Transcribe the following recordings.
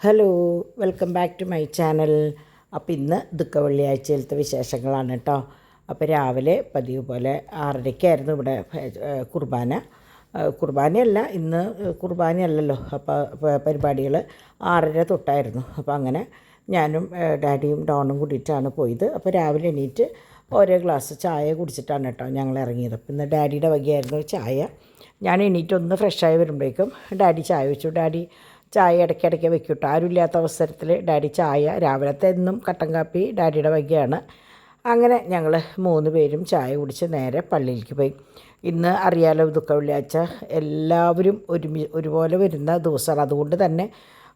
Hello, welcome back to my channel. അപ്പോൾ ഇന്ന് ദുഃഖ വെള്ളിയാഴ്ചയിലത്തെ വിശേഷങ്ങളാണ് കേട്ടോ. അപ്പോൾ രാവിലെ പതിവ് പോലെ 6:30 ഇവിടെ കുർബാനയല്ല, ഇന്ന് കുർബാനയല്ലല്ലോ. അപ്പോൾ പരിപാടികൾ 6:30 തൊട്ടായിരുന്നു. അപ്പോൾ അങ്ങനെ ഞാനും ഡാഡിയും ഡോണും കൂടിയിട്ടാണ് പോയത്. അപ്പോൾ രാവിലെ എണീറ്റ് ഓരോ ഗ്ലാസ് ചായ കുടിച്ചിട്ടാണ് കേട്ടോ ഞങ്ങൾ ഇറങ്ങിയത്. അപ്പോൾ ഇന്ന് ഡാഡിയുടെ വകയായിരുന്നു ചായ. ഞാൻ എണീറ്റ് ഒന്ന് ഫ്രഷായി വരുമ്പോഴേക്കും ഡാഡി ചായ വെച്ചു. ഡാഡി ചായ ഇടയ്ക്കിടയ്ക്ക് വെക്കും കേട്ടോ. ആരുമില്ലാത്ത അവസരത്തിൽ ഡാഡി ചായ, രാവിലത്തെ എന്നും കട്ടൻ കാപ്പി ഡാഡിയുടെ വകയാണ്. അങ്ങനെ ഞങ്ങൾ 3 പേരും ചായ കുടിച്ച് നേരെ പള്ളിയിലേക്ക് പോയി. ഇന്ന് അറിയാലോ, ദുഃഖ വെള്ളിയാഴ്ച എല്ലാവരും ഒരുപോലെ വരുന്ന ദിവസമാണ്. അതുകൊണ്ട് തന്നെ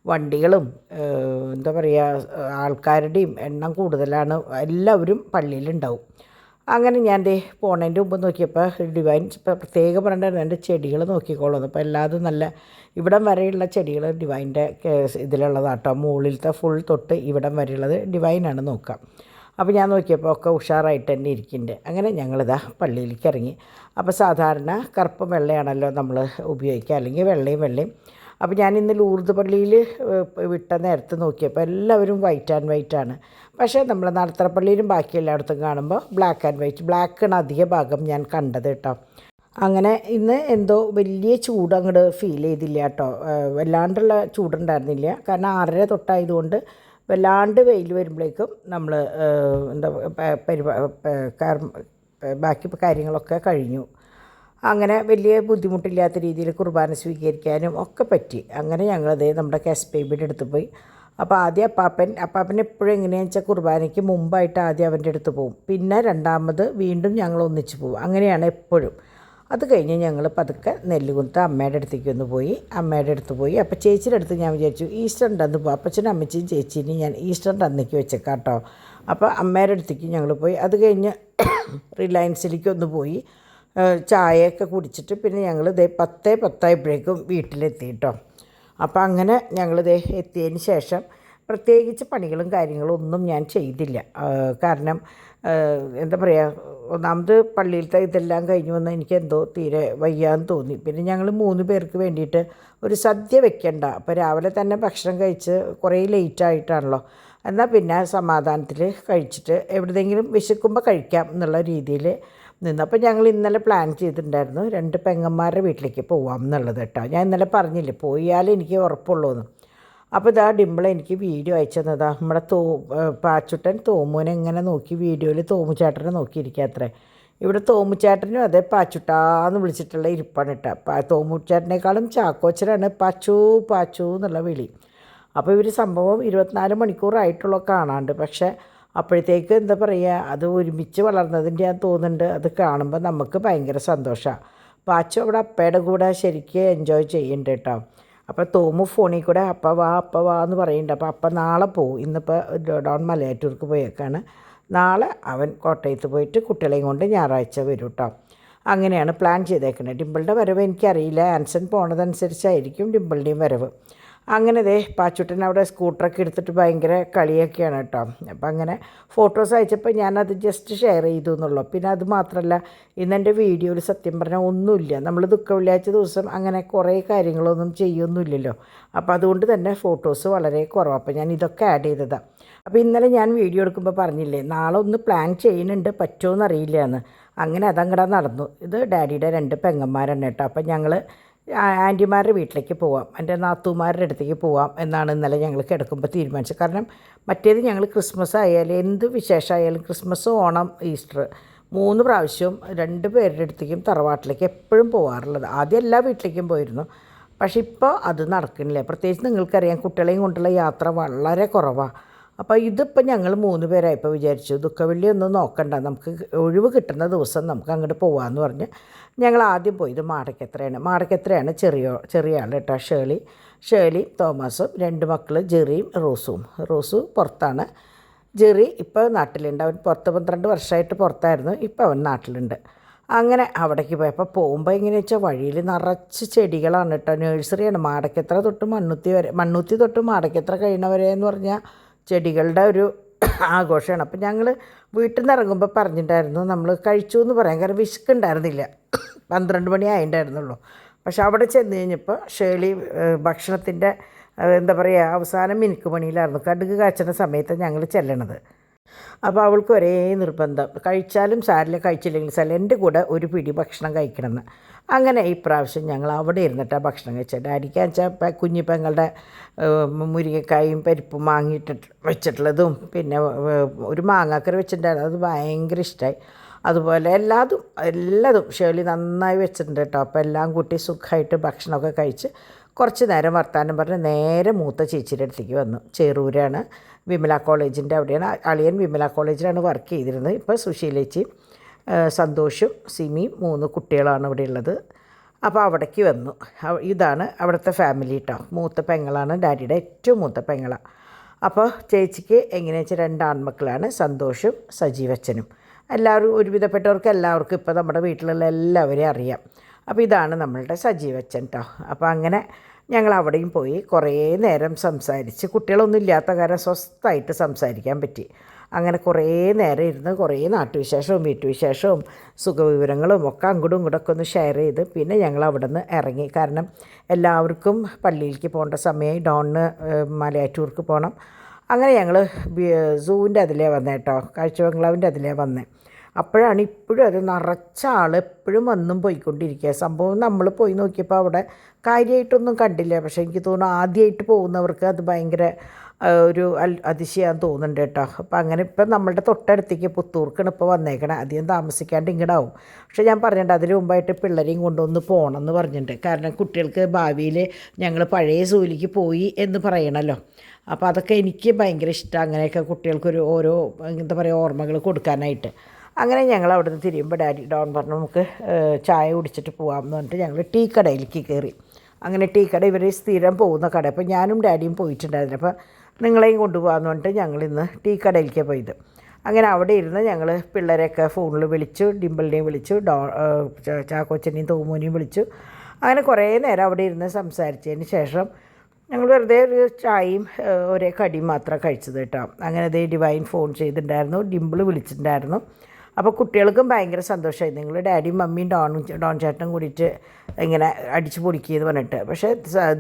വണ്ടികളും എന്താ പറയുക, ആൾക്കാരുടെയും എണ്ണം കൂടുതലാണ്. എല്ലാവരും പള്ളിയിലുണ്ടാവും. അങ്ങനെ ഞാൻ പോണതിൻ്റെ മുമ്പ് നോക്കിയപ്പോൾ ഡിവൈൻ പ്രത്യേകം പറഞ്ഞിട്ടുണ്ടായിരുന്നു എൻ്റെ ചെടികൾ നോക്കിക്കോളുന്നു. അപ്പോൾ എല്ലാതും നല്ല ഇവിടം വരെയുള്ള ചെടികൾ ഡിവൈൻ്റെ ഇതിലുള്ളതാട്ടോ. മുകളിലത്തെ ഫുൾ തൊട്ട് ഇവിടം വരെയുള്ളത് ഡിവൈനാണ് നോക്കുക. അപ്പോൾ ഞാൻ നോക്കിയപ്പോൾ ഒക്കെ ഉഷാറായിട്ട് തന്നെ ഇരിക്കുന്നുണ്ട്. അങ്ങനെ ഞങ്ങളിതാ പള്ളിയിലേക്ക് ഇറങ്ങി. അപ്പോൾ സാധാരണ കറുപ്പും വെള്ളയാണല്ലോ നമ്മൾ ഉപയോഗിക്കുക, അല്ലെങ്കിൽ വെള്ളയും. അപ്പോൾ ഞാൻ ഇന്ന് ലൂർദ് പള്ളിയിൽ വിട്ട നേരത്ത് നോക്കിയപ്പോൾ എല്ലാവരും വൈറ്റ് ആൻഡ് വൈറ്റ് ആണ്. പക്ഷേ നമ്മൾ നടത്തറപ്പള്ളിയിലും ബാക്കി എല്ലായിടത്തും കാണുമ്പോൾ ബ്ലാക്ക് ആൻഡ് വൈറ്റ്, ബ്ലാക്കാണ് അധിക ഭാഗം ഞാൻ കണ്ടത് കേട്ടോ. അങ്ങനെ ഇന്ന് എന്തോ വലിയ ചൂട് അങ്ങോട്ട് ഫീൽ ചെയ്തില്ല കേട്ടോ. വല്ലാണ്ടുള്ള ചൂടുണ്ടായിരുന്നില്ല. കാരണം 6:30 തൊട്ടായതുകൊണ്ട് വല്ലാണ്ട് വെയിൽ വരുമ്പോഴേക്കും നമ്മൾ ബാക്കി കാര്യങ്ങളൊക്കെ കഴിഞ്ഞു. അങ്ങനെ വലിയ ബുദ്ധിമുട്ടില്ലാത്ത രീതിയിൽ കുർബാന സ്വീകരിക്കാനും ഒക്കെ പറ്റി. അങ്ങനെ ഞങ്ങളതേ നമ്മുടെ കെസ് ബേബിയുടെ അടുത്ത് പോയി. അപ്പോൾ ആദ്യം അപ്പാപ്പൻ എപ്പോഴും എങ്ങനെയാണെന്ന് വെച്ചാൽ കുർബാനയ്ക്ക് മുമ്പായിട്ട് ആദ്യം അവൻ്റെ അടുത്ത് പോകും, പിന്നെ രണ്ടാമത് വീണ്ടും ഞങ്ങൾ ഒന്നിച്ച് പോകും. അങ്ങനെയാണ് എപ്പോഴും. അത് കഴിഞ്ഞ് ഞങ്ങൾ പതുക്കെ നെല്ലുകുന്നത്ത് അമ്മയുടെ അടുത്ത് പോയി. അപ്പോൾ ചേച്ചിയുടെ അടുത്ത് ഞാൻ വിചാരിച്ചു ഈസ്റ്ററിൻ്റെ അന്ന് പോകും. അപ്പച്ചനും അമ്മച്ചിയും ചേച്ചീനെയും ഞാൻ ഈസ്റ്ററിൻ്റെ അന്നേക്ക് വെച്ചേക്കാം കേട്ടോ. അപ്പോൾ അമ്മയുടെ അടുത്തേക്ക് ഞങ്ങൾ പോയി. അത് കഴിഞ്ഞ് റിലയൻസിലേക്ക് ഒന്ന് പോയി ചായയൊക്കെ കുടിച്ചിട്ട് പിന്നെ ഞങ്ങൾ 10:10 വീട്ടിലെത്തി കേട്ടോ. അപ്പോൾ അങ്ങനെ ഞങ്ങൾ എത്തിയതിന് ശേഷം പ്രത്യേകിച്ച് പണികളും കാര്യങ്ങളും ഒന്നും ഞാൻ ചെയ്തില്ല. കാരണം എന്താ പറയുക, ഒന്നാമത് പള്ളിയിലത്തെ ഇതെല്ലാം കഴിഞ്ഞ് വന്ന് എനിക്ക് എന്തോ തീരെ വയ്യാന്ന് തോന്നി. പിന്നെ ഞങ്ങൾ 3 പേർക്ക് വേണ്ടിയിട്ട് ഒരു സദ്യ വെക്കണ്ട. അപ്പോൾ രാവിലെ തന്നെ ഭക്ഷണം കഴിച്ച് കുറേ ലേറ്റായിട്ടാണല്ലോ, എന്നാൽ പിന്നെ സമാധാനത്തിൽ കഴിച്ചിട്ട് എവിടെയെങ്കിലും വിശക്കുമ്പോൾ കഴിക്കാം എന്നുള്ള രീതിയിൽ നിന്ന്. അപ്പോൾ ഞങ്ങൾ ഇന്നലെ പ്ലാൻ ചെയ്തിട്ടുണ്ടായിരുന്നു 2 പെങ്ങന്മാരുടെ വീട്ടിലേക്ക് പോകാം എന്നുള്ളത് കേട്ടോ. ഞാൻ ഇന്നലെ പറഞ്ഞില്ലേ പോയാലും എനിക്ക് ഉറപ്പുള്ളൂന്ന്. അപ്പോൾ ഇതാ ഡിമ്പിൾ എനിക്ക് വീഡിയോ അയച്ചു തന്നതാ. നമ്മുടെ പാച്ചുട്ടൻ തോമുവിനെ എങ്ങനെ നോക്കി വീഡിയോയിൽ തോമുചേട്ടനെ നോക്കിയിരിക്കാത്രേ. ഇവിടെ തോമുചേട്ടനും അതേ പാച്ചുട്ടാന്ന് വിളിച്ചിട്ടുള്ള ഇരിപ്പാണ് കേട്ടോ. തോമുചേട്ടനേക്കാളും ചാക്കോച്ചനാണ് പാച്ചു പാച്ചു എന്നുള്ള വിളി. അപ്പോൾ ഇവർ സംഭവം 24 മണിക്കൂറായിട്ടുള്ള കാണാണ്ട്. പക്ഷേ അപ്പോഴത്തേക്ക് എന്താ പറയുക, അത് ഒരുമിച്ച് വളർന്നതിൻ്റെ ഞാൻ തോന്നുന്നുണ്ട്. അത് കാണുമ്പോൾ നമുക്ക് ഭയങ്കര സന്തോഷമാണ്. പാച്ചു അവിടെ അപ്പയുടെ കൂടെ ശരിക്കും എൻജോയ് ചെയ്യുന്നുണ്ട് കേട്ടോ. അപ്പോൾ തോമു ഫോണിൽ കൂടെ അപ്പ വാ എന്ന് പറയുന്നുണ്ട്. അപ്പോൾ അപ്പ നാളെ പോവും. ഇന്നിപ്പോൾ ഡോൺ മലയാറ്റൂർക്ക് പോയേക്കാണ്. നാളെ അവൻ കോട്ടയത്ത് പോയിട്ട് കുട്ടികളെയും കൊണ്ട് ഞായറാഴ്ച വരും കേട്ടോ. അങ്ങനെയാണ് പ്ലാൻ ചെയ്തേക്കുന്നത്. ഡിമ്പിളുടെ വരവ് എനിക്കറിയില്ല, ആൻസൺ പോണതനുസരിച്ചായിരിക്കും ഡിമ്പിളുടെയും വരവ്. അങ്ങനെ പാച്ചുട്ടൻ അവിടെ സ്കൂട്ടറൊക്കെ എടുത്തിട്ട് ഭയങ്കര കളിയൊക്കെയാണ് കേട്ടോ. അപ്പം അങ്ങനെ ഫോട്ടോസ് അയച്ചപ്പോൾ ഞാനത് ജസ്റ്റ് ഷെയർ ചെയ്തു എന്നുള്ളൂ. പിന്നെ അത് മാത്രമല്ല, ഇന്നെൻ്റെ വീഡിയോയിൽ സത്യം പറഞ്ഞാൽ ഒന്നുമില്ല. നമ്മൾ ദുഃഖ വെള്ളിയാഴ്ച ദിവസം അങ്ങനെ കുറേ കാര്യങ്ങളൊന്നും ചെയ്യൊന്നുമില്ലല്ലോ. അപ്പോൾ അതുകൊണ്ട് തന്നെ ഫോട്ടോസ് വളരെ കുറവാണ്. അപ്പോൾ ഞാൻ ഇതൊക്കെ ആഡ് ചെയ്തതാണ്. അപ്പോൾ ഇന്നലെ ഞാൻ വീഡിയോ എടുക്കുമ്പോൾ പറഞ്ഞില്ലേ നാളെ ഒന്ന് പ്ലാൻ ചെയ്യുന്നുണ്ട്, പറ്റുമോ അറിയില്ല എന്ന്. അങ്ങനെ അതങ്ങടെ നടന്നു. ഇത് ഡാഡിയുടെ 2 പെങ്ങന്മാരാണ് കേട്ടോ. അപ്പം ഞങ്ങൾ ആൻറ്റിമാരുടെ വീട്ടിലേക്ക് പോവാം, എൻ്റെ നാത്തൂമാരുടെ അടുത്തേക്ക് പോവാം എന്നാണ് ഇന്നലെ ഞങ്ങൾ കിടക്കുമ്പോൾ തീരുമാനിച്ചത്. കാരണം മറ്റേത് ഞങ്ങൾ ക്രിസ്മസ് ആയാലും എന്ത് വിശേഷമായാലും ക്രിസ്മസ്, ഓണം, ഈസ്റ്റർ 3 പ്രാവശ്യവും 2 പേരുടെ അടുത്തേക്കും തറവാട്ടിലേക്ക് എപ്പോഴും പോകാറുള്ളത്. ആദ്യം എല്ലാ വീട്ടിലേക്കും പോയിരുന്നു. പക്ഷേ ഇപ്പോൾ അത് നടക്കുന്നില്ല. പ്രത്യേകിച്ച് നിങ്ങൾക്കറിയാം, കുട്ടികളെയും കൊണ്ടുള്ള യാത്ര വളരെ കുറവാണ്. അപ്പോൾ ഇതിപ്പോൾ ഞങ്ങൾ 3 പേരായപ്പോൾ വിചാരിച്ചു ദുഃഖവെള്ളി ഒന്നും നോക്കണ്ട, നമുക്ക് ഒഴിവ് കിട്ടുന്ന ദിവസം നമുക്ക് അങ്ങോട്ട് പോകാമെന്ന് പറഞ്ഞ് ഞങ്ങൾ ആദ്യം പോയത് മാടക്കത്രയാണ് ചെറിയ ആൾ കേട്ടോ. ഷേളി തോമസും 2 മക്കൾ ജെറിയും റോസു പുറത്താണ്. ജെറി ഇപ്പോൾ നാട്ടിലുണ്ട്. അവൻ 12 വർഷമായിട്ട് പുറത്തായിരുന്നു, ഇപ്പോൾ അവൻ നാട്ടിലുണ്ട്. അങ്ങനെ അവിടേക്ക് പോയപ്പോൾ പോകുമ്പോൾ എങ്ങനെയാ വെച്ചാൽ വഴിയിൽ നിറച്ച് ചെടികളാണ് കേട്ടോ. നഴ്സറിയാണ്. മാടക്കത്ര തൊട്ട് മണ്ണുത്തി തൊട്ട് മാടക്കത്ര കഴിയുന്നവരെ എന്ന് പറഞ്ഞാൽ ചെടികളുടെ ഒരു ആഘോഷമാണ്. അപ്പം ഞങ്ങൾ വീട്ടിൽ നിന്ന് ഇറങ്ങുമ്പോൾ പറഞ്ഞിട്ടുണ്ടായിരുന്നു നമ്മൾ കഴിച്ചു എന്ന് പറയാൻ, കാരണം വിശക്കുണ്ടായിരുന്നില്ല. 12 മണി ആയിട്ടുണ്ടായിരുന്നുള്ളൂ. പക്ഷെ അവിടെ ചെന്ന് കഴിഞ്ഞപ്പോൾ ഷേളി ഭക്ഷണത്തിൻ്റെ എന്താ പറയുക, അവസാനം മിനുക്ക് പണിയിലായിരുന്നു. കടുക് കാച്ചുന്ന സമയത്ത് ഞങ്ങൾ ചെല്ലണത്. അപ്പോൾ അവൾക്ക് ഒരേ നിർബന്ധം, കഴിച്ചാലും സാരില്ല കഴിച്ചില്ലെങ്കിൽ സാരില്ല, എൻ്റെ കൂടെ ഒരു പിടി ഭക്ഷണം കഴിക്കണമെന്ന്. അങ്ങനെ ഇപ്രാവശ്യം ഞങ്ങൾ അവിടെ ഇരുന്നിട്ടാണ് ഭക്ഷണം കഴിച്ചത്. ഡാഡിക്ക് വെച്ചാൽ കുഞ്ഞി പെങ്ങളുടെ മുരിങ്ങക്കായും പരിപ്പും വാങ്ങിയിട്ടിട്ട് വെച്ചിട്ടുള്ളതും പിന്നെ ഒരു മാങ്ങാക്കറി വെച്ചിട്ടുണ്ടായിരുന്നു, അത് ഭയങ്കര ഇഷ്ടമായി. അതുപോലെ എല്ലാതും ഷേർലി നന്നായി വെച്ചിട്ടുണ്ട് കേട്ടോ. അപ്പോൾ എല്ലാം കൂട്ടി സുഖമായിട്ട് ഭക്ഷണമൊക്കെ കഴിച്ച് കുറച്ച് നേരം വർത്താനം പറഞ്ഞ് നേരെ മൂത്ത ചേച്ചിയുടെ അടുത്തേക്ക് വന്നു. ചെറൂരാണ്, വിമല കോളേജിൻ്റെ അവിടെയാണ്. അളിയൻ വിമല കോളേജിലാണ് വർക്ക് ചെയ്തിരുന്നത്. ഇപ്പോൾ സുശീലേച്ചിയും സന്തോഷും സിമിയും 3 കുട്ടികളാണ് ഇവിടെ ഉള്ളത്. അപ്പോൾ അവിടേക്ക് വന്നു. ഇതാണ് അവിടുത്തെ ഫാമിലി കേട്ടോ. മൂത്ത പെങ്ങളാണ്, ഡാഡിയുടെ ഏറ്റവും മൂത്ത പെങ്ങളാണ്. അപ്പോൾ ചേച്ചിക്ക് എങ്ങനെയാണെന്ന് വെച്ചാൽ 2 ആൺമക്കളാണ്, സന്തോഷും സജീവച്ചനും. എല്ലാവരും ഒരുവിധപ്പെട്ടവർക്ക് എല്ലാവർക്കും ഇപ്പോൾ നമ്മുടെ വീട്ടിലുള്ള എല്ലാവരെയും അറിയാം. അപ്പോൾ ഇതാണ് നമ്മളുടെ സജീവച്ചൻ കേട്ടോ. അപ്പോൾ അങ്ങനെ ഞങ്ങൾ അവിടെയും പോയി കുറേ നേരം സംസാരിച്ച്, കുട്ടികളൊന്നും ഇല്ലാത്ത കാരണം സ്വസ്ഥമായിട്ട് സംസാരിക്കാൻ പറ്റി. അങ്ങനെ കുറേ നേരം ഇരുന്ന് കുറേ നാട്ടുവിശേഷവും വീട്ടുവിശേഷവും സുഖവിവരങ്ങളും ഒക്കെ അങ്ങോട്ടും ഇങ്ങോട്ടൊക്കെ ഒന്ന് ഷെയർ ചെയ്ത് പിന്നെ ഞങ്ങൾ അവിടെ നിന്ന് ഇറങ്ങി. കാരണം എല്ലാവർക്കും പള്ളിയിലേക്ക് പോകേണ്ട സമയമായി, ഡോണിന് മലയാറ്റൂർക്ക് പോകണം. അങ്ങനെ ഞങ്ങൾ സൂവിൻ്റെ അതിലേ വന്നേ കേട്ടോ, കാഴ്ച ബംഗ്ലാവിൻ്റെ അതിലേ വന്നേ. അപ്പോഴാണ് ഇപ്പോഴും അത് നിറച്ച ആൾ എപ്പോഴും വന്നും പോയിക്കൊണ്ടിരിക്കുക. സംഭവം നമ്മൾ പോയി നോക്കിയപ്പോൾ അവിടെ കാര്യമായിട്ടൊന്നും കണ്ടില്ല. പക്ഷേ എനിക്ക് തോന്നുന്നു ആദ്യമായിട്ട് പോകുന്നവർക്ക് അത് ഭയങ്കര ഒരു അതിശയം തോന്നുന്നുണ്ട് കേട്ടോ. അപ്പോൾ അങ്ങനെ ഇപ്പം നമ്മളുടെ തൊട്ടടുത്തേക്ക് പുത്തൂർക്കാണ് ഇപ്പോൾ വന്നേക്കണേ. അധികം താമസിക്കാണ്ട് ഇങ്ങടാവും. പക്ഷേ ഞാൻ പറഞ്ഞിട്ടുണ്ട് അതിന് മുമ്പായിട്ട് പിള്ളേരെയും കൊണ്ടൊന്ന് പോകണം എന്ന് പറഞ്ഞിട്ടുണ്ട്. കാരണം കുട്ടികൾക്ക് ഭാവിയിൽ ഞങ്ങൾ പഴയ സൂലിക്ക് പോയി എന്ന് പറയണമല്ലോ. അപ്പോൾ അതൊക്കെ എനിക്ക് ഭയങ്കര ഇഷ്ടമാണ്, അങ്ങനെയൊക്കെ കുട്ടികൾക്കൊരു ഓരോ എന്താ പറയുക ഓർമ്മകൾ കൊടുക്കാനായിട്ട്. അങ്ങനെ ഞങ്ങൾ അവിടെ നിന്ന് തിരിയുമ്പോൾ ഡോൺ പറഞ്ഞു നമുക്ക് ചായ കുടിച്ചിട്ട് പോകാം എന്ന് പറഞ്ഞിട്ട് ഞങ്ങൾ ടീ കടയിലേക്ക് കയറി. അങ്ങനെ ടീ കട ഇവർ സ്ഥിരം പോകുന്ന കട. അപ്പോൾ ഞാനും ഡാഡിയും പോയിട്ടുണ്ടായിരുന്നു. അപ്പോൾ നിങ്ങളെയും കൊണ്ടുപോകാമെന്ന് പറഞ്ഞിട്ട് ഞങ്ങളിന്ന് ടീ കടയിലേക്കാണ് പോയത്. അങ്ങനെ അവിടെ ഇരുന്ന് ഞങ്ങൾ പിള്ളേരെയൊക്കെ ഫോണിൽ വിളിച്ചു, ഡിമ്പിളിനെയും വിളിച്ചു, ചാക്കോച്ചനെയും തോമോനെയും വിളിച്ചു. അങ്ങനെ കുറേ നേരം അവിടെ ഇരുന്ന് സംസാരിച്ചതിന് ശേഷം ഞങ്ങൾ വെറുതെ ഒരു ചായയും ഒരേ കടിയും മാത്രം കഴിച്ചത് കേട്ടോ. അങ്ങനെ അതേ ഡിവൈൻ ഫോൺ ചെയ്തിട്ടുണ്ടായിരുന്നു, ഡിമ്പിൾ വിളിച്ചിട്ടുണ്ടായിരുന്നു. അപ്പോൾ കുട്ടികൾക്കും ഭയങ്കര സന്തോഷമായി. നിങ്ങൾ ഡാഡിയും മമ്മിയും ഡോൺ ചേട്ടനും കൂടിയിട്ട് ഇങ്ങനെ അടിച്ചു പൊടിക്കുകയെന്ന് പറഞ്ഞിട്ട്. പക്ഷേ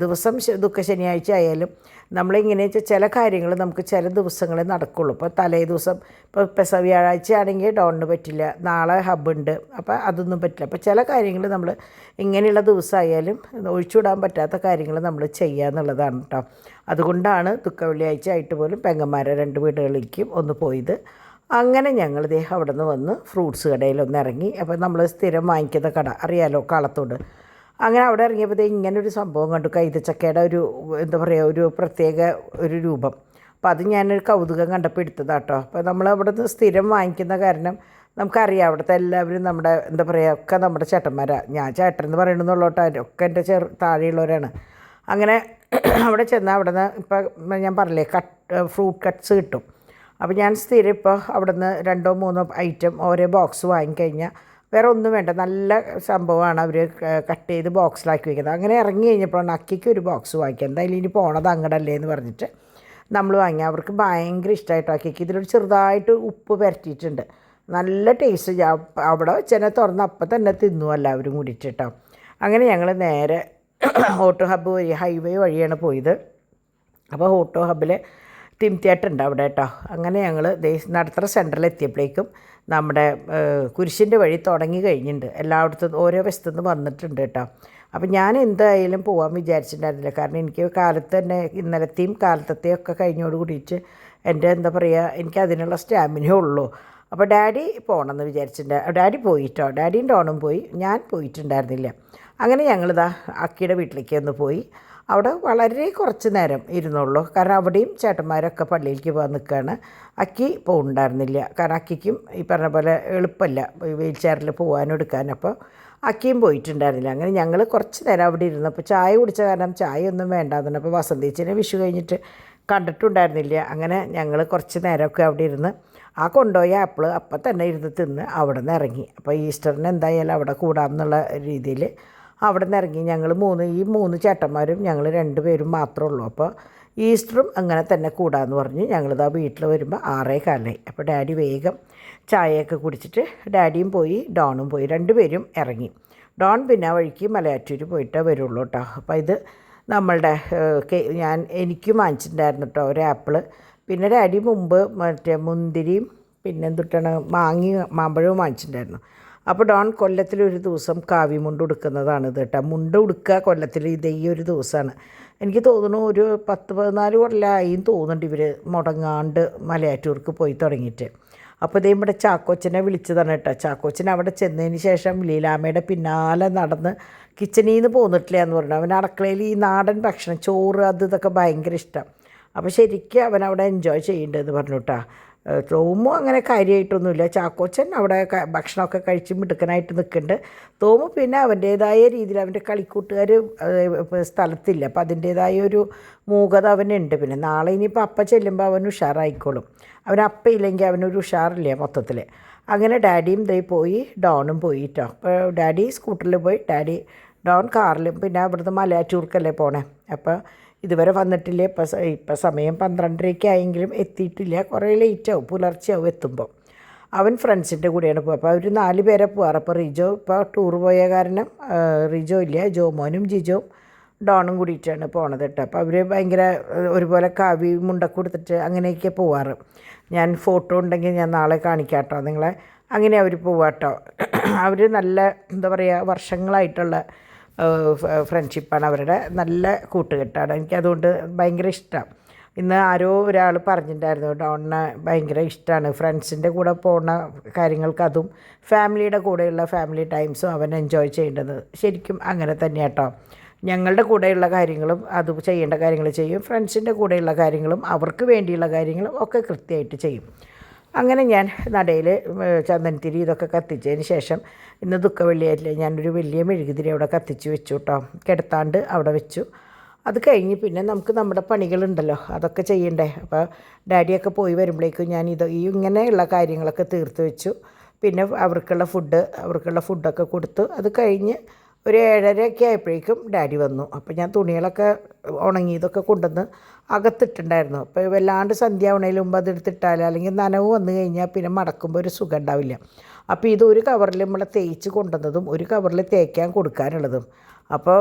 ദിവസം ദുഃഖ ശനിയാഴ്ച ആയാലും നമ്മളിങ്ങനെ വെച്ചാൽ ചില കാര്യങ്ങൾ നമുക്ക് ചില ദിവസങ്ങളെ നടക്കുള്ളൂ. ഇപ്പോൾ തലേ ദിവസം ഇപ്പോൾ വ്യാഴാഴ്ച ആണെങ്കിൽ ഡോണിന് പറ്റില്ല, നാളെ ഹബ്ബുണ്ട്, അപ്പോൾ അതൊന്നും പറ്റില്ല. അപ്പോൾ ചില കാര്യങ്ങൾ നമ്മൾ ഇങ്ങനെയുള്ള ദിവസമായാലും ഒഴിച്ചുവിടാൻ പറ്റാത്ത കാര്യങ്ങൾ നമ്മൾ ചെയ്യുക എന്നുള്ളതാണ് കേട്ടോ. അതുകൊണ്ടാണ് ദുഃഖ വെള്ളിയാഴ്ച ആയിട്ട് പോലും പെങ്ങന്മാരെ 2 വീടുകളിലേക്കും ഒന്ന് പോയത്. അങ്ങനെ ഞങ്ങൾ അവിടെ നിന്ന് വന്ന് ഫ്രൂട്ട്സ് കടയിലൊന്ന് ഇറങ്ങി. അപ്പോൾ നമ്മൾ സ്ഥിരം വാങ്ങിക്കുന്ന കട അറിയാലോ, കാളത്തോട്. അങ്ങനെ അവിടെ ഇറങ്ങിയപ്പോൾ ഇങ്ങനൊരു സംഭവം കണ്ടു, കൈതച്ചക്കയുടെ ഒരു എന്താ പറയുക ഒരു പ്രത്യേക ഒരു രൂപം. അപ്പോൾ അത് ഞാനൊരു കൗതുകം കണ്ടപ്പോൾ എടുത്തതാട്ടോ. അപ്പോൾ നമ്മൾ അവിടെ നിന്ന് സ്ഥിരം വാങ്ങിക്കുന്ന കാരണം നമുക്കറിയാം അവിടുത്തെ എല്ലാവരും നമ്മുടെ എന്താ പറയുക ഒക്കെ നമ്മുടെ ചേട്ടന്മാരാണ്. ഞാൻ ചേട്ടൻ എന്ന് പറയണമെന്നുള്ളോട്ടോ, ഒക്കെ എൻ്റെ താഴെയുള്ളവരാണ്. അങ്ങനെ അവിടെ ചെന്നാൽ അവിടെ നിന്ന് ഇപ്പം ഞാൻ പറഞ്ഞില്ലേ ഫ്രൂട്ട് കട്ട്സ് കിട്ടും. അപ്പോൾ ഞാൻ സ്ഥിരം ഇപ്പോൾ അവിടെ നിന്ന് 2-3 ഐറ്റം ഓരോ ബോക്സ് വാങ്ങിക്കഴിഞ്ഞാൽ വേറെ ഒന്നും വേണ്ട, നല്ല സംഭവമാണ്. അവർ കട്ട് ചെയ്ത് ബോക്സിലാക്കി വയ്ക്കുന്നത്. അങ്ങനെ ഇറങ്ങി കഴിഞ്ഞപ്പോഴാണ് അക്കിക്ക് ഒരു ബോക്സ് വാങ്ങിക്കുക. എന്തായാലും ഇനി പോണത് അങ്ങടല്ലേ എന്ന് പറഞ്ഞിട്ട് നമ്മൾ വാങ്ങി. അവർക്ക് ഭയങ്കര ഇഷ്ടമായിട്ടോ അക്കിക്ക്. ഇതിലൊരു ചെറുതായിട്ട് ഉപ്പ് പുരട്ടിയിട്ടുണ്ട്, നല്ല ടേസ്റ്റ്. അവിടെ വെച്ചെന്നെ തുറന്ന് അപ്പം തന്നെ തിന്നു എല്ലാവരും കൂടിയിട്ട് കേട്ടോ. അങ്ങനെ ഞങ്ങൾ നേരെ ഓട്ടോ ഹബ്ബ് വഴി ഹൈവേ വഴിയാണ് പോയത്. അപ്പോൾ ഓട്ടോ ഹബ്ബിൽ ടിം തിയേറ്റർ ഉണ്ട് അവിടെ കേട്ടോ. അങ്ങനെ ഞങ്ങൾ നടത്തറ സെൻറ്ററിൽ എത്തിയപ്പോഴേക്കും നമ്മുടെ കുരിശിൻ്റെ വഴി തുടങ്ങി കഴിഞ്ഞിട്ടുണ്ട്. എല്ലായിടത്തും ഓരോ വശത്തുനിന്ന് വന്നിട്ടുണ്ട് കേട്ടോ. അപ്പോൾ ഞാൻ എന്തായാലും പോകാൻ വിചാരിച്ചിട്ടുണ്ടായിരുന്നില്ല. കാരണം എനിക്ക് കാലത്ത് തന്നെ ഇന്നലത്തെയും കാലത്തെയും ഒക്കെ കഴിഞ്ഞോട് കൂടിയിട്ട് എൻ്റെ എന്താ പറയുക എനിക്ക് അതിനുള്ള സ്റ്റാമിനയേ ഉള്ളൂ. അപ്പോൾ ഡാഡി പോകണമെന്ന് വിചാരിച്ചിട്ടുണ്ട്. ഡാഡി പോയിട്ടോ, ഡാഡിയും ഡോണും പോയി, ഞാൻ പോയിട്ടുണ്ടായിരുന്നില്ല. അങ്ങനെ ഞങ്ങളിതാ അക്കിയുടെ വീട്ടിലേക്ക് ഒന്ന് പോയി. അവിടെ വളരെ കുറച്ച് നേരം ഇരുന്നുള്ളൂ. കാരണം അവിടെയും ചേട്ടന്മാരൊക്കെ പള്ളിയിലേക്ക് പോകാൻ നിൽക്കുകയാണ്. അക്കി പോകുന്നുണ്ടായിരുന്നില്ല. കാരണം അക്കിക്കും ഈ പറഞ്ഞ പോലെ എളുപ്പമല്ല വീൽ ചെയറിൽ പോകാനും എടുക്കാനും. അപ്പോൾ അക്കിയും പോയിട്ടുണ്ടായിരുന്നില്ല. അങ്ങനെ ഞങ്ങൾ കുറച്ച് നേരം അവിടെ ഇരുന്നപ്പോൾ ചായ കുടിച്ച കാരണം ചായ ഒന്നും വേണ്ടാന്ന്. അപ്പോൾ വസന്തേച്ചിനെ വിഷു കഴിഞ്ഞിട്ട് കണ്ടിട്ടുണ്ടായിരുന്നില്ല. അങ്ങനെ ഞങ്ങൾ കുറച്ച് നേരമൊക്കെ അവിടെ ഇരുന്ന് ആ കൊണ്ടുപോയ ആപ്പിൾ അപ്പം തന്നെ ഇരുന്ന് തിന്ന് അവിടെ നിന്ന് ഇറങ്ങി. അപ്പോൾ ഈസ്റ്ററിന് എന്തായാലും അവിടെ കൂടാമെന്നുള്ള രീതിയിൽ അവിടെ നിന്ന് ഇറങ്ങി. ഞങ്ങൾ ഈ 3 ചേട്ടന്മാരും ഞങ്ങൾ 2 പേരും മാത്രമേ ഉള്ളൂ. അപ്പോൾ ഈസ്റ്ററും അങ്ങനെ തന്നെ കൂടാമെന്ന് പറഞ്ഞ് ഞങ്ങളിതാ വീട്ടിൽ വരുമ്പോൾ 6:15. അപ്പോൾ ഡാഡി വേഗം ചായയൊക്കെ കുടിച്ചിട്ട് ഡാഡിയും പോയി, ഡോണും പോയി, 2 പേരും ഇറങ്ങി. ഡോൺ പിന്നെ വഴിക്ക് മലയാറ്റൂർ പോയിട്ടേ വരുള്ളൂ കേട്ടോ. അപ്പോൾ ഇത് നമ്മളുടെ എനിക്കും വാങ്ങിച്ചിട്ടുണ്ടായിരുന്നു കേട്ടോ ഒരു ആപ്പിള്. പിന്നെ ഡാഡി മുമ്പ് മറ്റേ മുന്തിരിയും പിന്നെ എന്തുട്ടാണ് മാമ്പഴവും വാങ്ങിച്ചിട്ടുണ്ടായിരുന്നു. അപ്പോൾ ഡോൺ കൊല്ലത്തിലൊരു ദിവസം കാവ്യ മുണ്ട് ഉടുക്കുന്നതാണ് ഇത് കേട്ടോ. മുണ്ട് ഉടുക്കുക കൊല്ലത്തിൽ ഇത് ഈ ഒരു ദിവസമാണ്. എനിക്ക് തോന്നുന്നു ഒരു 10-14 കൊല്ലമായും തോന്നുന്നുണ്ട് ഇവർ മുടങ്ങാണ്ട് മലയാറ്റൂർക്ക് പോയി തുടങ്ങിയിട്ട്. അപ്പോൾ ഇതേ ഇവിടെ ചാക്കോച്ചനെ വിളിച്ചതാണ് കേട്ടോ. ചാക്കോച്ചൻ അവിടെ ചെന്നതിന് ശേഷം ലീലാമ്മയുടെ പിന്നാലെ നടന്ന് കിച്ചണിൽ നിന്ന് പോന്നിട്ടില്ല എന്ന് പറഞ്ഞു. അവൻ അടുക്കളയിൽ ഈ നാടൻ ഭക്ഷണം ചോറ് ഇതൊക്കെ ഭയങ്കര ഇഷ്ടം. അപ്പോൾ ശരിക്കും അവൻ അവിടെ എൻജോയ് ചെയ്യുന്നുണ്ടെന്ന് പറഞ്ഞു കേട്ടോ. തോമു അങ്ങനെ കാര്യമായിട്ടൊന്നുമില്ല. ചാക്കോച്ചൻ അവിടെ ഭക്ഷണമൊക്കെ കഴിച്ച് മിടുക്കനായിട്ട് നിൽക്കുന്നുണ്ട്. തോമു പിന്നെ അവൻ്റേതായ രീതിയിൽ അവൻ്റെ കളിക്കൂട്ടുകാർ സ്ഥലത്തില്ല. അപ്പം അതിൻ്റേതായ ഒരു മൂകത അവനുണ്ട്. പിന്നെ നാളെ ഇനിയിപ്പോൾ അപ്പ ചെല്ലുമ്പോൾ അവൻ ഉഷാറായിക്കോളും. അവൻ അപ്പയില്ലെങ്കിൽ അവനൊരു ഉഷാറില്ല മൊത്തത്തിൽ. അങ്ങനെ ഡാഡിയും പോയി, ഡോണും പോയി കേട്ടോ. അപ്പോൾ ഡാഡി സ്കൂട്ടറിൽ പോയി, ഡോൺ കാറിലും. പിന്നെ അവിടുന്ന് മലയാറ്റൂർക്കല്ലേ പോണേ. അപ്പോൾ ഇതുവരെ വന്നിട്ടില്ല. ഇപ്പം സമയം 12:30 ആയെങ്കിലും എത്തിയിട്ടില്ല. കുറേ ലേറ്റാവും, പുലർച്ചെയാവും എത്തുമ്പോൾ. അവൻ ഫ്രണ്ട്സിൻ്റെ കൂടെയാണ് പോകുക. അപ്പോൾ അവർ 4 പേരെ പോകാറ്. അപ്പോൾ റിജോ ഇപ്പോൾ ടൂർ പോയ കാരണം റിജോ ഇല്ല, ജോമോനും ജിജോയും ഡോണും കൂടിയിട്ടാണ് പോണത് കേട്ടോ. അപ്പോൾ അവർ ഭയങ്കര ഒരുപോലെ കാവി മുണ്ടൊക്കെ കൊടുത്തിട്ട് അങ്ങനെയൊക്കെ പോവാറ്. ഞാൻ ഫോട്ടോ ഉണ്ടെങ്കിൽ ഞാൻ നാളെ കാണിക്കാം കേട്ടോ നിങ്ങളെ. അങ്ങനെ അവർ പോവാട്ടോ. അവർ നല്ല എന്താ പറയുക വർഷങ്ങളായിട്ടുള്ള ഫ്രണ്ട്ഷിപ്പാണ് അവരുടെ. നല്ല കൂട്ടുകെട്ടാണ്. എനിക്കതുകൊണ്ട് ഭയങ്കര ഇഷ്ടമാണ്. ഇന്ന് ആരോ ഒരാൾ പറഞ്ഞിട്ടുണ്ടായിരുന്നു ഡോണിനെ ഭയങ്കര ഇഷ്ടമാണ് ഫ്രണ്ട്സിൻ്റെ കൂടെ പോകുന്ന കാര്യങ്ങൾക്ക്, അതും ഫാമിലിയുടെ കൂടെയുള്ള ഫാമിലി ടൈംസും അവൻ എൻജോയ് ചെയ്യേണ്ടത്. ശരിക്കും അങ്ങനെ തന്നെയാണ് കേട്ടോ. ഞങ്ങളുടെ കൂടെയുള്ള കാര്യങ്ങളും അത് ചെയ്യേണ്ട കാര്യങ്ങൾ ചെയ്യും, ഫ്രണ്ട്സിൻ്റെ കൂടെയുള്ള കാര്യങ്ങളും അവർക്ക് വേണ്ടിയുള്ള കാര്യങ്ങളും ഒക്കെ കൃത്യമായിട്ട് ചെയ്യും. അങ്ങനെ ഞാൻ നടയിൽ ചന്ദനത്തിരി ഇതൊക്കെ കത്തിച്ചതിന് ശേഷം ഇന്ന് ദുഃഖവെള്ളിയായിട്ടില്ലേ, ഞാനൊരു വലിയ മെഴുകുതിരി അവിടെ കത്തിച്ച് വെച്ചു കേട്ടോ. കിടത്താണ്ട് അവിടെ വെച്ചു. അത് കഴിഞ്ഞ് പിന്നെ നമുക്ക് നമ്മുടെ പണികളുണ്ടല്ലോ അതൊക്കെ ചെയ്യണ്ടേ. അപ്പോൾ ഡാഡിയൊക്കെ പോയി വരുമ്പോഴേക്കും ഞാൻ ഇങ്ങനെയുള്ള കാര്യങ്ങളൊക്കെ തീർത്ത് വെച്ചു. പിന്നെ അവർക്കുള്ള ഫുഡൊക്കെ കൊടുത്തു. അത് കഴിഞ്ഞ് ഒരു 7:30 ആയപ്പോഴേക്കും ഡാഡി വന്നു. അപ്പോൾ ഞാൻ തുണികളൊക്കെ ഉണങ്ങിയതൊക്കെ കൊണ്ടുവന്ന് അകത്തിട്ടുണ്ടായിരുന്നു. അപ്പോൾ വല്ലാണ്ട് സന്ധ്യ ആവണേലും മുമ്പ് അതെടുത്തിട്ടാൽ അല്ലെങ്കിൽ നനവ് വന്നു കഴിഞ്ഞാൽ പിന്നെ മടക്കുമ്പോൾ ഒരു സുഖം ഉണ്ടാവില്ല. അപ്പോൾ ഇത് ഒരു കവറിൽ നമ്മൾ തേച്ച് കൊണ്ടുവന്നതും ഒരു കവറിൽ തേക്കാൻ കൊടുക്കാനുള്ളതും. അപ്പോൾ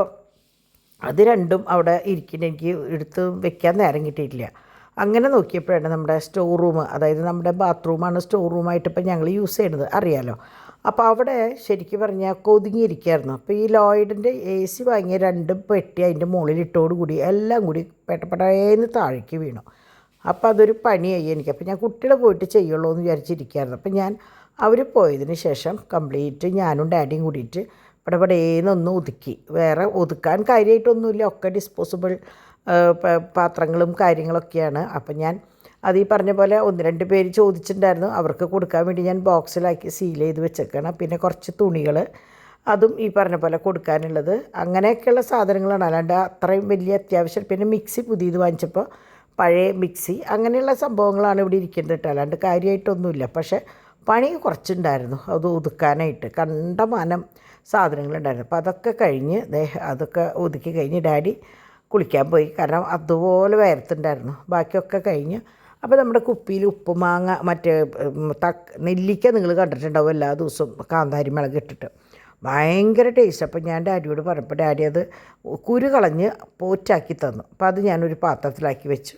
അത് രണ്ടും അവിടെ ഇരിക്കുന്ന എനിക്ക് എടുത്ത് വെക്കാൻ നേരം കിട്ടിയിട്ടില്ല. അങ്ങനെ നോക്കിയപ്പോഴാണ് നമ്മുടെ സ്റ്റോർ റൂം, അതായത് നമ്മുടെ ബാത്റൂമാണ് സ്റ്റോർ റൂമായിട്ട് ഇപ്പം ഞങ്ങൾ യൂസ് ചെയ്യുന്നത്, അറിയാമല്ലോ. അപ്പോൾ അവിടെ ശരിക്കും പറഞ്ഞാൽ കൊതുങ്ങിയിരിക്കുകയായിരുന്നു. അപ്പോൾ ഈ ലോയിഡിൻ്റെ AC വാങ്ങിയ 2 പെട്ടി അതിൻ്റെ മുകളിലിട്ടോടുകൂടി എല്ലാം കൂടി പെട്ടപ്പെട്ടേന്ന് താഴേക്ക് വീണു. അപ്പോൾ അതൊരു പണിയായി എനിക്ക്. അപ്പോൾ ഞാൻ കുട്ടികളെ പോയിട്ട് ചെയ്യുള്ളൂ എന്ന് വിചാരിച്ചിരിക്കുകയായിരുന്നു. അപ്പോൾ അവർ പോയതിന് ശേഷം കംപ്ലീറ്റ് ഞാനും ഡാഡിയും കൂടിയിട്ട് പടപടേന്നൊന്ന് ഒതുക്കി. വേറെ ഒതുക്കാൻ കാര്യമായിട്ടൊന്നുമില്ല, ഒക്കെ ഡിസ്പോസിബിൾ പാത്രങ്ങളും കാര്യങ്ങളൊക്കെയാണ്. അപ്പം ഞാൻ അത് ഈ പറഞ്ഞ പോലെ 1-2 പേര് ചോദിച്ചിട്ടുണ്ടായിരുന്നു, അവർക്ക് കൊടുക്കാൻ വേണ്ടി ഞാൻ ബോക്സിലാക്കി സീൽ ചെയ്ത് വെച്ചേക്കണം. പിന്നെ കുറച്ച് തുണികൾ അതും ഈ പറഞ്ഞ പോലെ കൊടുക്കാനുള്ളത്, അങ്ങനെയൊക്കെയുള്ള സാധനങ്ങളാണ്. അല്ലാണ്ട് അത്രയും വലിയ അത്യാവശ്യം. പിന്നെ മിക്സി പുതിയത് വാങ്ങിച്ചപ്പോൾ പഴയ മിക്സി, അങ്ങനെയുള്ള സംഭവങ്ങളാണ് ഇവിടെ ഇരിക്കുന്നത് കേട്ടോ. അല്ലാണ്ട് കാര്യമായിട്ടൊന്നുമില്ല. പക്ഷേ പണി കുറച്ചുണ്ടായിരുന്നു അത് ഒതുക്കാനായിട്ട്. കണ്ടമാനം സാധനങ്ങളുണ്ടായിരുന്നു. അപ്പോൾ അതൊക്കെ കഴിഞ്ഞ് അതൊക്കെ ഒതുക്കി കഴിഞ്ഞ് ഡാഡി കുളിക്കാൻ പോയി. കാരണം അതുപോലെ വേർത്തുണ്ടായിരുന്നു. ബാക്കിയൊക്കെ കഴിഞ്ഞ് അപ്പോൾ നമ്മുടെ കുപ്പിയിൽ ഉപ്പുമാങ്ങ മറ്റേ നെല്ലിക്ക നിങ്ങൾ കണ്ടിട്ടുണ്ടാവും എല്ലാ ദിവസവും കാന്താരി മുളക് ഇട്ടിട്ട് ഭയങ്കര ടേസ്റ്റ്. അപ്പോൾ ഞാൻ ഡാഡിയോട് പറഞ്ഞപ്പോൾ ഡാഡി അത് കുരു കളഞ്ഞ് പോറ്റാക്കി തന്നു. അപ്പോൾ അത് ഞാനൊരു പാത്രത്തിലാക്കി വെച്ചു.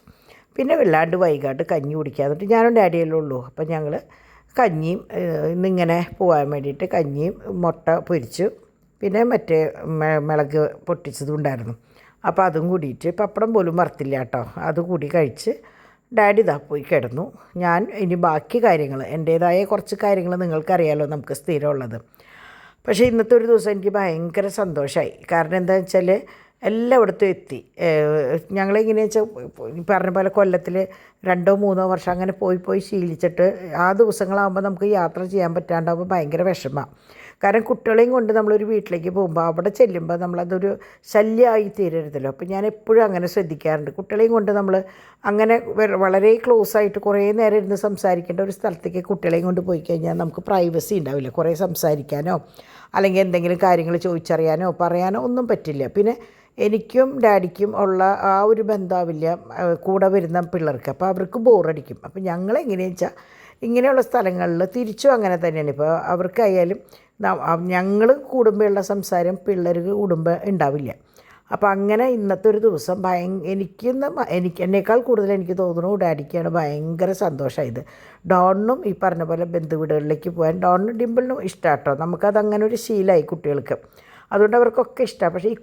പിന്നെ വല്ലാണ്ട് വൈകാണ്ട് കഞ്ഞി കുടിക്കാൻ എന്നിട്ട് ഞാനും ഡാഡിയല്ലേ ഉള്ളൂ. അപ്പോൾ ഞങ്ങൾ കഞ്ഞിയും ഇന്നിങ്ങനെ പോകാൻ വേണ്ടിയിട്ട് കഞ്ഞിയും മുട്ട പൊരിച്ചു, പിന്നെ മറ്റേ മുളക് പൊട്ടിച്ചതും ഉണ്ടായിരുന്നു. അപ്പോൾ അതും കൂടിയിട്ട് പപ്പടം പോലും വറുത്തില്ല കേട്ടോ. അതുകൂടി കഴിച്ച് ഡാഡി പോയി കിടന്നു. ഞാൻ ഇനി ബാക്കി കാര്യങ്ങൾ എൻ്റേതായ കുറച്ച് കാര്യങ്ങൾ നിങ്ങൾക്കറിയാമല്ലോ നമുക്ക് സ്ഥിരമുള്ളത്. പക്ഷേ ഇന്നത്തെ ഒരു ദിവസം എനിക്ക് ഭയങ്കര സന്തോഷമായി. കാരണം എന്താണെന്ന് വെച്ചാൽ എല്ലായിടത്തും എത്തി. ഞങ്ങളെങ്ങനെയാ വെച്ചാൽ പറഞ്ഞ പോലെ കൊല്ലത്തിൽ 2-3 വർഷം അങ്ങനെ പോയി ശീലിച്ചിട്ട് ആ ദിവസങ്ങളാകുമ്പോൾ നമുക്ക് യാത്ര ചെയ്യാൻ പറ്റാണ്ടാകുമ്പോൾ ഭയങ്കര വിഷമമാണ്. കാരണം കുട്ടികളെയും കൊണ്ട് നമ്മളൊരു വീട്ടിലേക്ക് പോകുമ്പോൾ അവിടെ ചെല്ലുമ്പോൾ നമ്മളതൊരു ശല്യമായി തീരരുതല്ലോ. അപ്പോൾ ഞാൻ എപ്പോഴും അങ്ങനെ ശ്രദ്ധിക്കാറുണ്ട്. കുട്ടികളെയും കൊണ്ട് നമ്മൾ അങ്ങനെ വളരെ ക്ലോസ് ആയിട്ട് കുറേ നേരം ഇരുന്ന് സംസാരിക്കേണ്ട ഒരു സ്ഥലത്തേക്ക് കുട്ടികളെയും കൊണ്ട് പോയി കഴിഞ്ഞാൽ നമുക്ക് പ്രൈവസി ഉണ്ടാവില്ല. കുറേ സംസാരിക്കാനോ അല്ലെങ്കിൽ എന്തെങ്കിലും കാര്യങ്ങൾ ചോദിച്ചറിയാനോ പറയാനോ ഒന്നും പറ്റില്ല. പിന്നെ എനിക്കും ഡാഡിക്കും ഉള്ള ആ ഒരു ബന്ധമാവില്ല കൂടെ വരുന്ന പിള്ളേർക്ക്. അപ്പോൾ അവർക്ക് ബോറടിക്കും. അപ്പോൾ ഞങ്ങളെങ്ങനെയാണെന്ന് വെച്ചാൽ ഇങ്ങനെയുള്ള സ്ഥലങ്ങളിൽ തിരിച്ചും അങ്ങനെ തന്നെയാണ്. ഇപ്പോൾ അവർക്കായാലും ഞങ്ങൾ കൂടുമ്പോഴുള്ള സംസാരം പിള്ളേർക്ക് കൂടുമ്പോൾ ഉണ്ടാവില്ല. അപ്പോൾ അങ്ങനെ ഇന്നത്തെ ഒരു ദിവസം എന്നേക്കാൾ കൂടുതൽ എനിക്ക് തോന്നുന്നു ഡാഡിക്കാണ് ഭയങ്കര സന്തോഷമായത്. ഡോണിനും ഈ പറഞ്ഞ പോലെ ബന്ധുവീടുകളിലേക്ക് പോകാൻ ഡോണിനും ഡിമ്പിളിനും ഇഷ്ടമാണ് കേട്ടോ. നമുക്കതങ്ങനെ ഒരു ശീലമായി കുട്ടികൾക്ക്, അതുകൊണ്ട് അവർക്കൊക്കെ ഇഷ്ടമാണ്. പക്ഷേ ഈ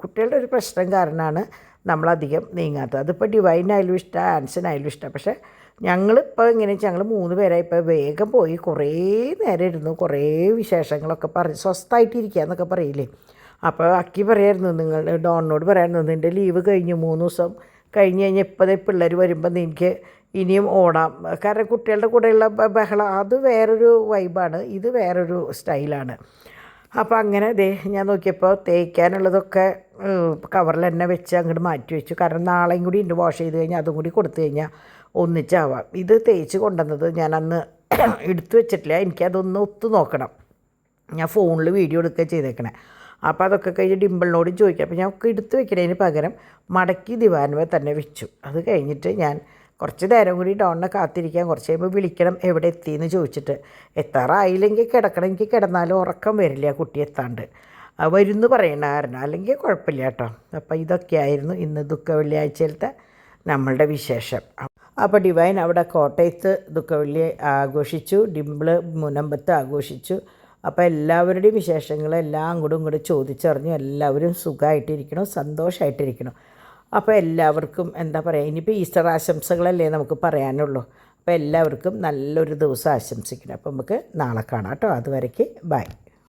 കുട്ടികളുടെ ഒരു പ്രശ്നം കാരണമാണ് നമ്മളധികം നീങ്ങാത്തത്. അതിപ്പോൾ ഡിവൈനായാലും ഇഷ്ടമാണ്, ആൻസനായാലും ഇഷ്ടമാണ്. പക്ഷേ ഞങ്ങളിപ്പോൾ എങ്ങനെയാണെന്ന് വെച്ചാൽ ഞങ്ങൾ 3 പേരായി ഇപ്പോൾ വേഗം പോയി കുറേ നേരം ഇരുന്നു, കുറേ വിശേഷങ്ങളൊക്കെ പറഞ്ഞ് സ്വസ്ഥമായിട്ടിരിക്കുക എന്നൊക്കെ പറയില്ലേ. അപ്പോൾ അക്കി പറയായിരുന്നു, ഡോണിനോട് പറയായിരുന്നു, നിൻ്റെ ലീവ് കഴിഞ്ഞു 3 ദിവസം കഴിഞ്ഞ് കഴിഞ്ഞാൽ ഇപ്പോഴത്തെ പിള്ളേർ വരുമ്പോൾ നിനക്ക് ഇനിയും ഓടാം. കാരണം കുട്ടികളുടെ കൂടെയുള്ള ബഹളം അത് വേറൊരു വൈബാണ്, ഇത് വേറൊരു സ്റ്റൈലാണ്. അപ്പോൾ അങ്ങനെ ഞാൻ നോക്കിയപ്പോൾ തേക്കാനുള്ളതൊക്കെ കവറിൽ തന്നെ വെച്ച് അങ്ങോട്ട് മാറ്റി വെച്ചു. കാരണം നാളെയും കൂടി ഉണ്ട് വാഷ് ചെയ്ത് കഴിഞ്ഞാൽ അതും കൂടി കൊടുത്തു കഴിഞ്ഞാൽ ഒന്നിച്ചാവാം. ഇത് തേച്ച് കൊണ്ടുവന്നത് ഞാൻ അന്ന് എടുത്തു വെച്ചിട്ടില്ല, എനിക്കതൊന്ന് ഒത്തു നോക്കണം. ഞാൻ ഫോണിൽ വീഡിയോ എടുക്കുക ചെയ്തേക്കണേ. അപ്പോൾ അതൊക്കെ കഴിഞ്ഞ് ഡിമ്പിളിനോടും ചോദിക്കാം. അപ്പോൾ ഞാൻ ഒക്കെ എടുത്ത് വെക്കണതിന് പകരം മടക്കി ദിവാനുമേ തന്നെ വെച്ചു. അത് കഴിഞ്ഞിട്ട് ഞാൻ കുറച്ച് നേരം കൂടി ഡോണിനെ കാത്തിരിക്കാൻ, കുറച്ച് കഴിയുമ്പോൾ വിളിക്കണം എവിടെ എത്തിയെന്ന് ചോദിച്ചിട്ട്. എത്താറായില്ലെങ്കിൽ കിടക്കണം, എനിക്ക് കിടന്നാലും ഉറക്കം വരില്ല കുട്ടി എത്താണ്ട്. വരുമെന്ന് പറയണ കാരണം, അല്ലെങ്കിൽ കുഴപ്പമില്ല കേട്ടോ. അപ്പോൾ ഇതൊക്കെയായിരുന്നു ഇന്ന് ദുഃഖവെള്ളിയാഴ്ചയിലത്തെ നമ്മളുടെ വിശേഷം. അപ്പോൾ ഡിവൈൻ അവിടെ കോട്ടയത്ത് ദുഃഖവെള്ളി ആഘോഷിച്ചു, ഡിമ്പിള് മുനമ്പത്ത് ആഘോഷിച്ചു. അപ്പോൾ എല്ലാവരുടെയും വിശേഷങ്ങളെല്ലാം ഇങ്ങോട്ടും ചോദിച്ചറിഞ്ഞു. എല്ലാവരും സുഖമായിട്ടിരിക്കണം, സന്തോഷമായിട്ടിരിക്കണം. അപ്പോൾ എല്ലാവർക്കും എന്താ പറയുക, ഇനിയിപ്പോൾ ഈസ്റ്റർ ആശംസകളല്ലേ നമുക്ക് പറയാനുള്ളൂ. അപ്പോൾ എല്ലാവർക്കും നല്ലൊരു ദിവസം ആശംസിക്കണം. അപ്പോൾ നമുക്ക് നാളെ കാണാം കേട്ടോ. അതുവരയ്ക്ക് ബൈ.